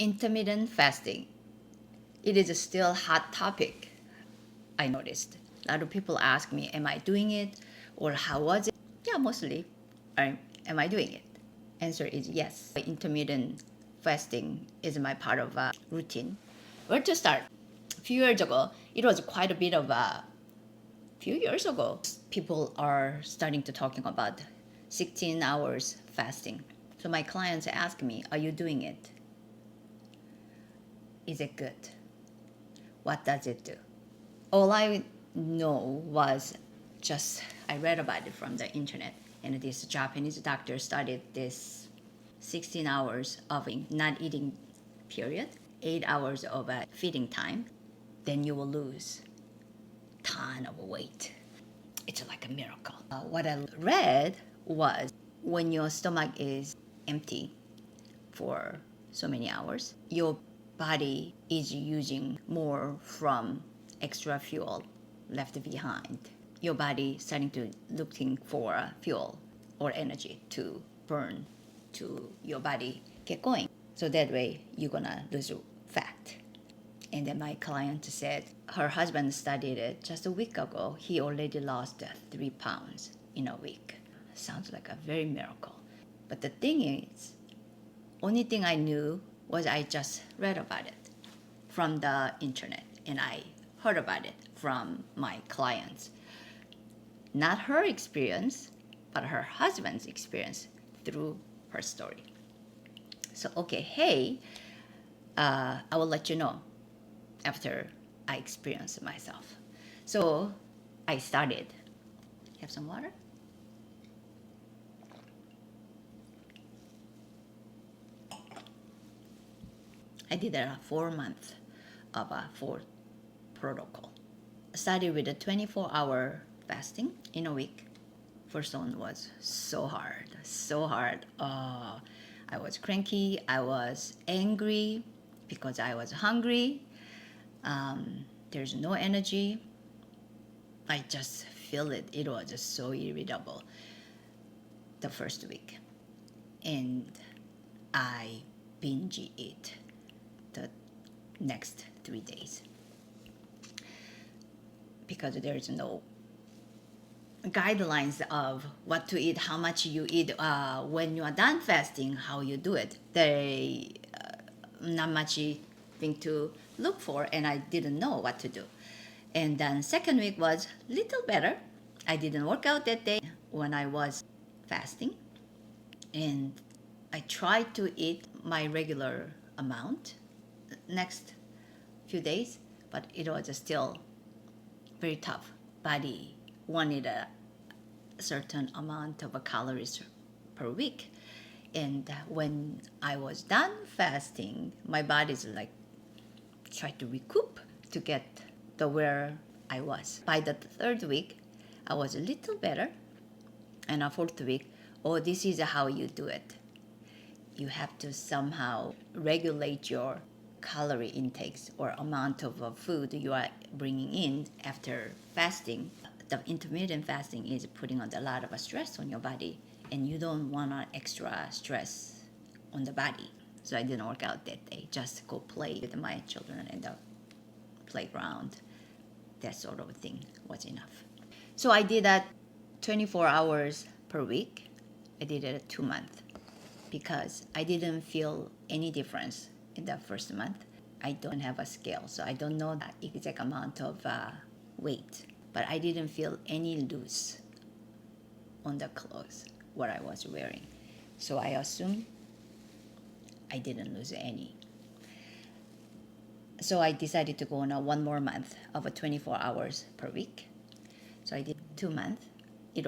Intermittent fasting. It is still a hot topic. I noticed. A lot of people ask me, am I doing it? Or how was it? Yeah, mostly. Am I doing it? Answer is yes. Intermittent fasting is my part of a routine. Where to start? A few years ago, it was quite a bit of a few years ago. People are starting to talking about 16 hours fasting. So my clients ask me, are you doing it? Is it good? What does it do? All I know was just I read about it from the internet, and this Japanese doctor started this 16 hours of not eating period, 8 hours of feeding time, then you will lose ton of weight. It's like a miracle. What I read was when your stomach is empty for so many hours, your body is using more from extra fuel left behind. Your body starting to looking for fuel or energy to burn to your body get going. So that way you're gonna lose fat. And then my client said her husband studied it just a week ago. He already lost 3 pounds in a week. Sounds like a very miracle. But the thing is, only thing I knew was I just read about it from the internet and I heard about it from my clients. Not her experience, but her husband's experience through her story. So, okay, hey, I will let you know after I experience it myself. So I started. Have some water? I did a 4 month of a 4 protocol. I started with a 24-hour fasting in a week. First one was so hard, so hard. I was cranky, I was angry because I was hungry. There's no energy. I just feel it. It was just so irritable the first week. And I binge eat the next 3 days because there is no guidelines of what to eat, how much you eat when you are done fasting, how you do it. They not much thing to look for, and I didn't know what to do. And then second week was little better. I didn't work out that day when I was fasting, and I tried to eat my regular amount next few days, but it was still very tough. Body wanted a certain amount of calories per week. And when I was done fasting, my body's like try to recoup to get the where I was. By the third week, I was a little better. And the fourth week, oh, this is how you do it. You have to somehow regulate your calorie intakes or amount of food you are bringing in after fasting. The intermittent fasting is putting on a lot of stress on your body, and you don't want extra stress on the body. So I didn't work out that day. Just go play with my children in the playground. That sort of thing was enough. So I did that 24 hours per week. I did it 2 months because I didn't feel any difference in the first month. I don't have a scale, so I don't know the exact amount of weight. But I didn't feel any loose on the clothes what I was wearing. So I assume I didn't lose any. So I decided to go on a 1 more month of a 24 hours per week. So I did 2 months. It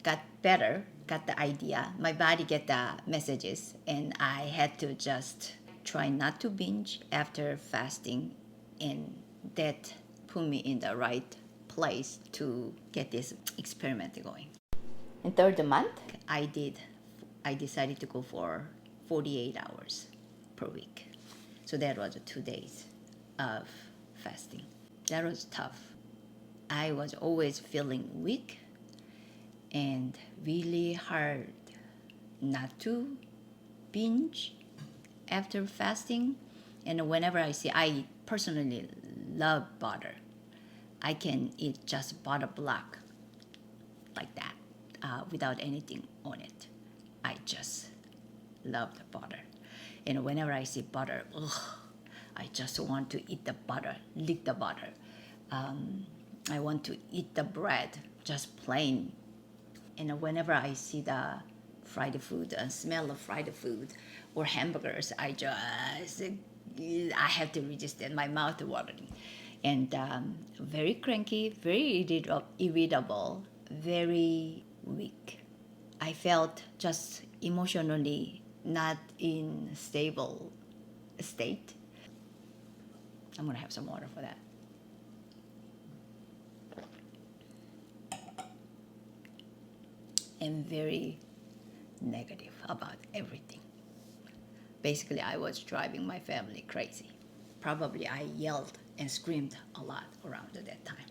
got better, got the idea. My body get the messages, and I had to just try not to binge after fasting, and that put me in the right place to get this experiment going. In third month, I decided to go for 48 hours per week. So that was 2 days of fasting. That was tough. I was always feeling weak and really hard not to binge after fasting. And whenever I personally love butter. I can eat just butter block like that without anything on it. I just love the butter. And whenever I see butter, I just want to eat the butter, lick the butter. I want to eat the bread, just plain. And whenever I see the fried food and smell of fried food or hamburgers, I have to resist it. My mouth watering, and very cranky, very irritable, very weak. I felt just emotionally not in stable state. I'm gonna have some water for that. And very negative about everything. Basically, I was driving my family crazy. Probably I yelled and screamed a lot around at that time.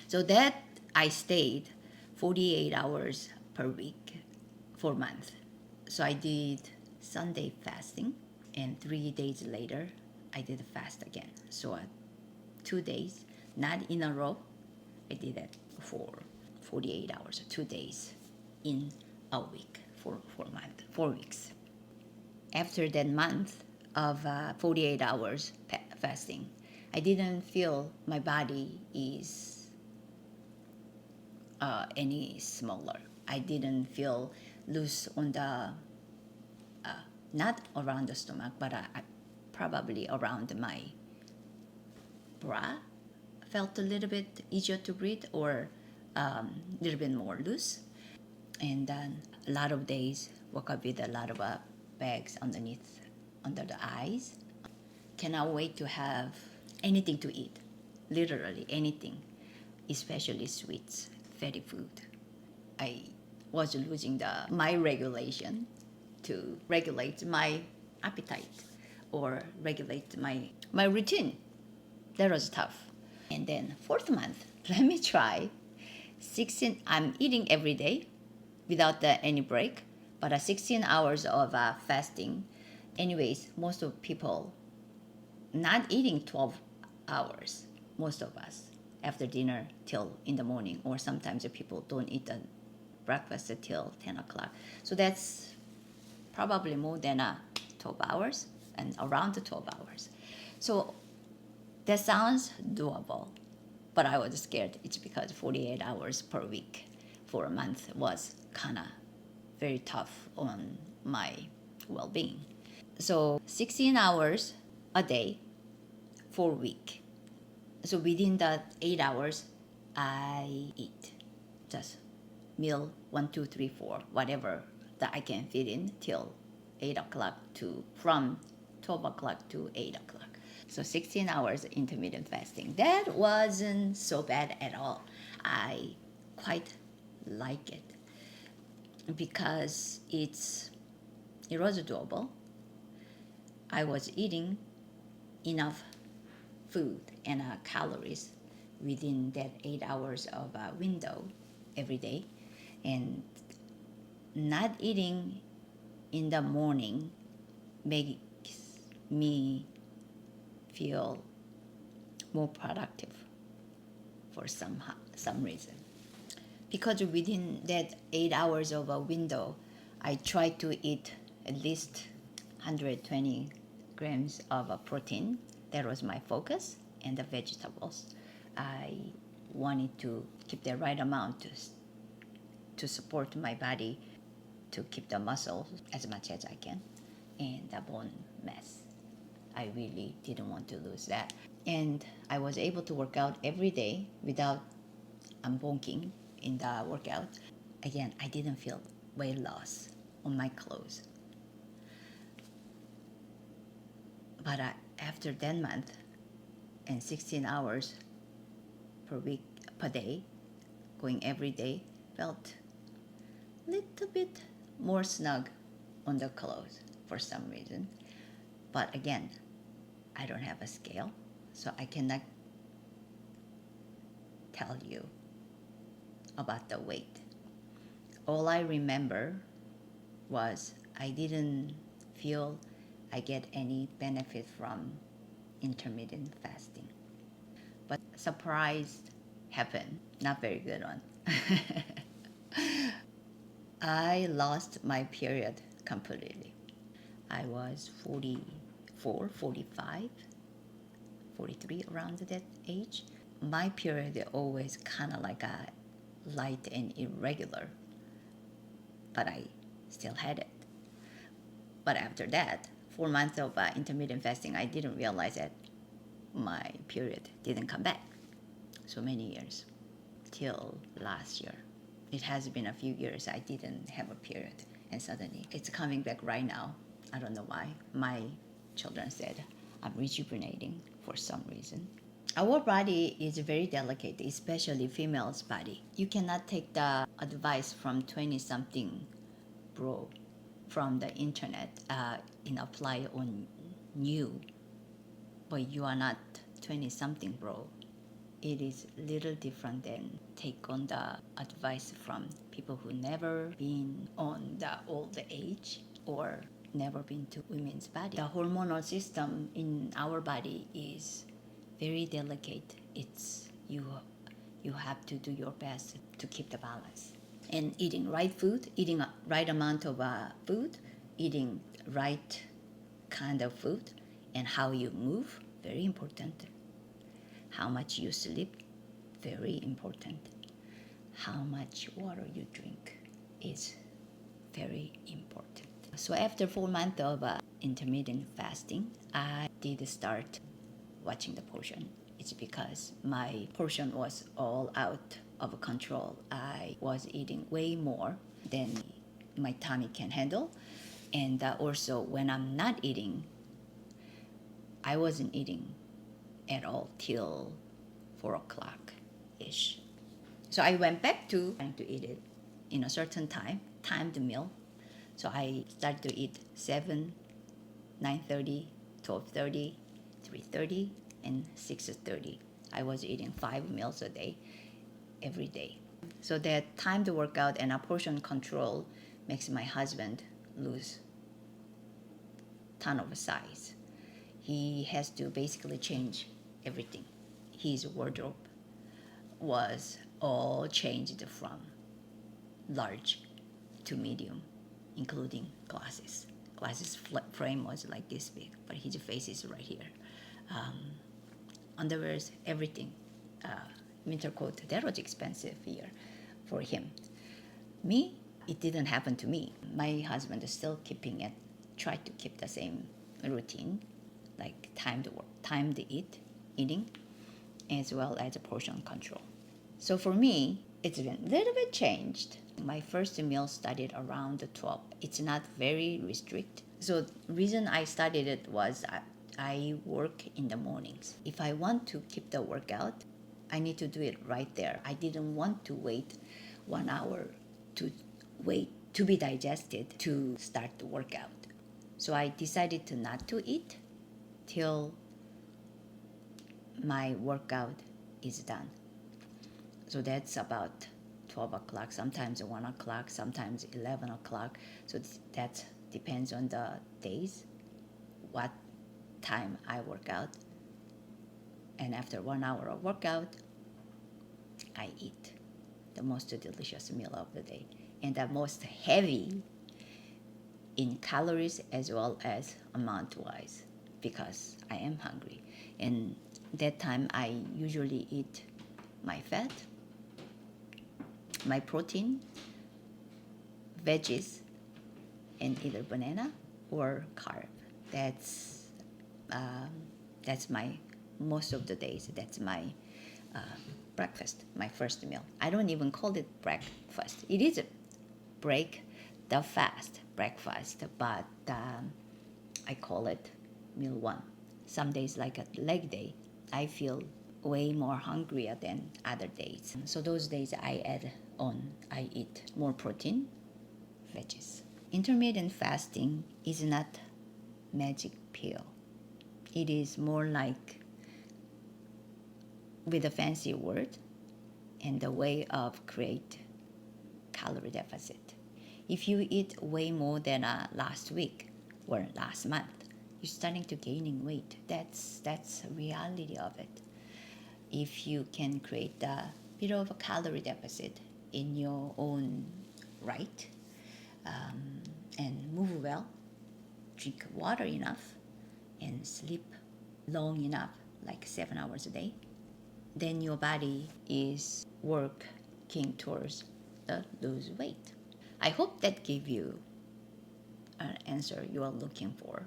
So that I stayed 48 hours per week for a month. So I did Sunday fasting, and 3 days later, I did a fast again. So 2 days, not in a row. I did that for 48 hours, 2 days in a week for a month, 4 weeks. After that month of 48 hours fasting, I didn't feel my body is any smaller. I didn't feel loose on the, not around the stomach, but probably around my bra. Felt a little bit easier to breathe or a little bit more loose. And then a lot of days woke up with a lot of bags underneath, under the eyes. Cannot wait to have anything to eat, literally anything, especially sweets, fatty food. I was losing my regulation to regulate my appetite or regulate my routine. That was tough. And then 4th month, let me try 16. I'm eating every day without any break, but 16 hours of fasting. Anyways, most of people not eating 12 hours, most of us, after dinner till in the morning, or sometimes the people don't eat the breakfast until 10 o'clock. So that's probably more than 12 hours and around the 12 hours. So that sounds doable, but I was scared. It's because 48 hours per week for a month was kind of very tough on my well-being. So 16 hours a day for a week. So within that 8 hours, I eat just meal 1, 2, 3, 4, whatever that I can fit in till 8 o'clock from 12 o'clock to 8 o'clock. So 16 hours intermittent fasting. That wasn't so bad at all. I quite like it because it was doable. I was eating enough food and calories within that 8 hours of window every day, and not eating in the morning makes me feel more productive for some reason, because within that 8 hours of a window I try to eat at least 120 grams of protein. That was my focus, and the vegetables. I wanted to keep the right amount to support my body, to keep the muscle as much as I can, and the bone mass. I really didn't want to lose that. And I was able to work out every day without bonking in the workout. Again, I didn't feel weight loss on my clothes. But after that month and 16 hours per week, per day, going every day, felt a little bit more snug on the clothes for some reason. But again, I don't have a scale, so I cannot tell you about the weight. All I remember was I didn't feel I get any benefit from intermittent fasting. But surprise happened, not very good one. I lost my period completely. I was 44, 45, 43, around that age. My period always kind of like a light and irregular, but I still had it. But after that, 4 months of intermittent fasting, I didn't realize that my period didn't come back. So many years till last year. It has been a few years I didn't have a period, and suddenly it's coming back right now. I don't know why. My children said I'm rejuvenating for some reason. Our body is very delicate, especially female's body. You cannot take the advice from 20 something bro from the internet and apply on you, but you are not 20 something bro. It is little different than take on the advice from people who never been on the old age or never been to women's body. The hormonal system in our body is very delicate. It's you have to do your best to keep the balance. And eating right food, eating a right amount of food, eating right kind of food, and how you move, very important. How much you sleep, very important. How much water you drink is very important. So after 4 months of intermittent fasting, I did start watching the portion. It's because my portion was all out of control. I was eating way more than my tummy can handle. And also when I'm not eating, I wasn't eating at all till 4 o'clock ish. So I went back to trying to eat it in a certain time, timed meal. So I started to eat 7, 9:30, 12:30, 3:30, and 6:30. I was eating 5 meals a day, every day. So that timed workout and a portion control makes my husband lose ton of size. He has to basically change everything. His wardrobe was all changed from large to medium, including glasses. Glasses frame was like this big, but his face is right here. Underwears, everything. Winter coat, that was expensive here for him. Me, it didn't happen to me. My husband is still keeping it, tried to keep the same routine, like timed eating, as well as a portion control. So for me, it's been a little bit changed. My first meal started around 12. It's not very restrict. So reason I started it was I work in the mornings. If I want to keep the workout, I need to do it right there. I didn't want to wait 1 hour to be digested to start the workout. So I decided to not to eat till my workout is done. So that's about 12 o'clock, sometimes 1 o'clock, sometimes 11 o'clock. So that depends on the days, what time I work out. And after 1 hour of workout, I eat the most delicious meal of the day and the most heavy in calories as well as amount wise, because I am hungry. And that time I usually eat my fat, my protein, veggies, and either banana or carb. That's my most of the days. That's my breakfast, my first meal. I don't even call it breakfast. It is a break the fast breakfast, but I call it meal one. Some days, like a leg day, I feel way more hungrier than other days. So those days I eat more protein, veggies. Intermittent fasting is not magic pill. It is more like, with a fancy word, and the way of create calorie deficit. If you eat way more than last week or last month, you're starting to gaining weight. That's a reality of it. If you can create a bit of a calorie deficit in your own right, and move well, drink water enough, and sleep long enough, like 7 hours a day, then your body is working towards the lose weight. I hope that gave you an answer you are looking for.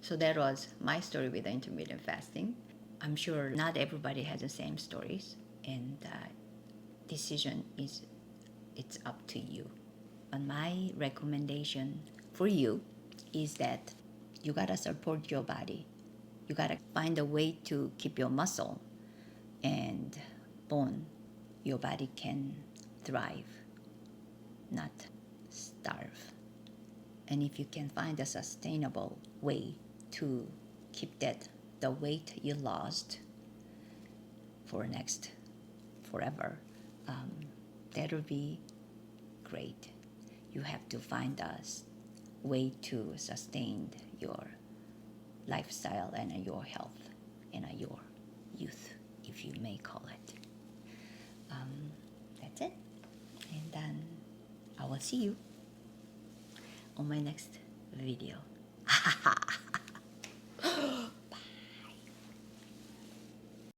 So that was my story with the intermittent fasting. I'm sure not everybody has the same stories, and decision is it's up to you. But my recommendation for you is that you gotta support your body. You gotta find a way to keep your muscle and bone. Your body can thrive, not starve. And if you can find a sustainable way to keep that the weight you lost for next forever, that would be great. You have to find a way to sustain your lifestyle and your health and your youth, if you may call it. That's it. And then I will see you on my next video.